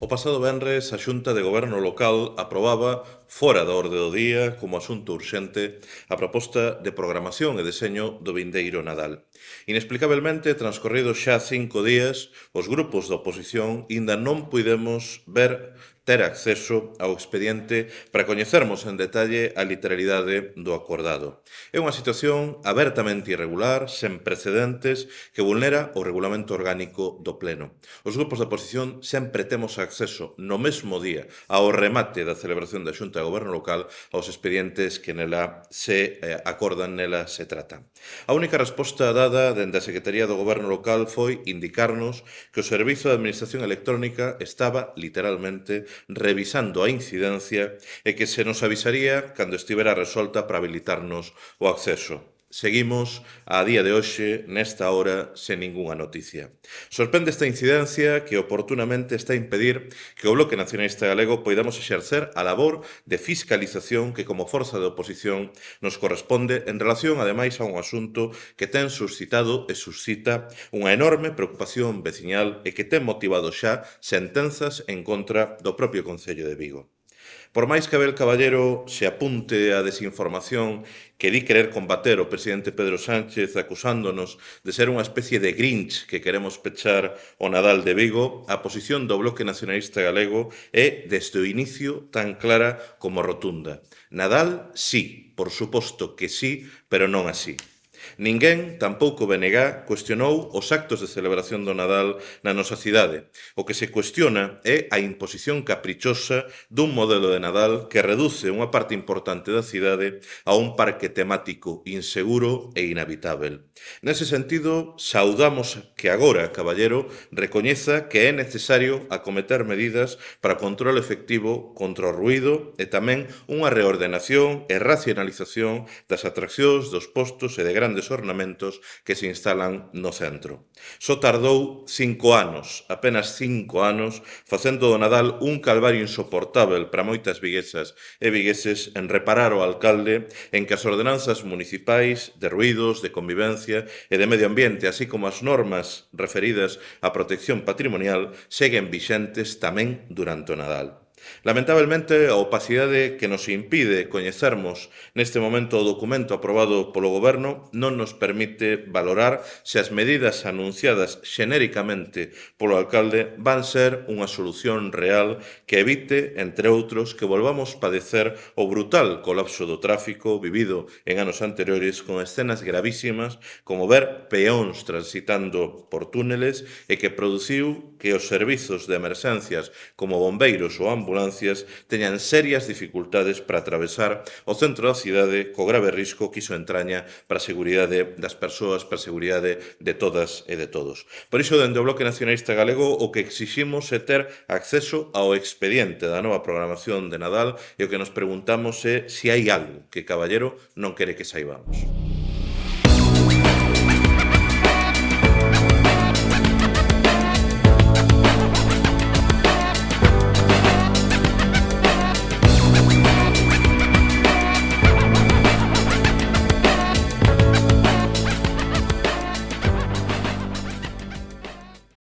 O pasado venres, a Xunta de Goberno local aprobaba, fora da orde do día, como asunto urxente, a proposta de programación e deseño do vindeiro Nadal. Inexplicabelmente, transcorridos xa 5 días, os grupos da oposición inda non puidemos ter acceso ao expediente para coñecermos en detalle a literalidade do acordado. É unha situación abertamente irregular, sen precedentes, que vulnera o regulamento orgánico do Pleno. Os grupos da oposición sempre temos acceso no mesmo día ao remate da celebración da Xunta de Goberno local aos expedientes que nela se acordan, nela se tratan. A única resposta dada dende a Secretaría do Goberno local foi indicarnos que o Servizo de Administración Electrónica estaba, literalmente, revisando a incidencia e que se nos avisaría cando estivera resolta para habilitarnos o acceso. Seguimos, a día de hoxe, nesta hora, sen ningunha noticia. Sorprende esta incidencia que oportunamente está a impedir que o Bloque Nacionalista Galego poidamos exercer a labor de fiscalización que como forza de oposición nos corresponde en relación, ademais, a un asunto que ten suscitado e suscita unha enorme preocupación veciñal e que ten motivado xa sentenzas en contra do propio Concello de Vigo. Por máis que Abel Caballero se apunte á desinformación que di querer combater o presidente Pedro Sánchez acusándonos de ser unha especie de Grinch que queremos pechar o Nadal de Vigo, a posición do Bloque Nacionalista Galego é, desde o inicio, tan clara como rotunda. Nadal, sí, por suposto que sí, pero non así. Ninguén, tampouco BNG, cuestionou os actos de celebración do Nadal na nosa cidade. O que se cuestiona é a imposición caprichosa dun modelo de Nadal que reduce unha parte importante da cidade a un parque temático inseguro e inhabitável. Nese sentido, saudamos que agora, Caballero, recoñeza que é necesario acometer medidas para control efectivo contra o ruído e tamén unha reordenación e racionalización das atraccións, dos postos e de grandes ornamentos que se instalan no centro. Só tardou 5 anos, apenas 5 anos, facendo do Nadal un calvario insoportável para moitas viguesas e vigueses en reparar o alcalde en que as ordenanzas municipais de ruídos, de convivencia e de medio ambiente, así como as normas referidas á protección patrimonial, seguen vixentes tamén durante o Nadal. Lamentablemente, a opacidade que nos impide coñecermos neste momento o documento aprobado polo Goberno non nos permite valorar se as medidas anunciadas xenéricamente polo alcalde van ser unha solución real que evite, entre outros, que volvamos padecer o brutal colapso do tráfico vivido en anos anteriores con escenas gravísimas como ver peóns transitando por túneles e que produciu que os servizos de emerxencias como bombeiros ou ambulancias teñan serias dificultades para atravesar o centro da cidade co grave risco que iso entraña para a seguridade das persoas, para a seguridade de todas e de todos. Por iso, dende o Bloque Nacionalista Galego, o que exiximos é ter acceso ao expediente da nova programación de Nadal e o que nos preguntamos é se hai algo que Caballero non quere que saibamos.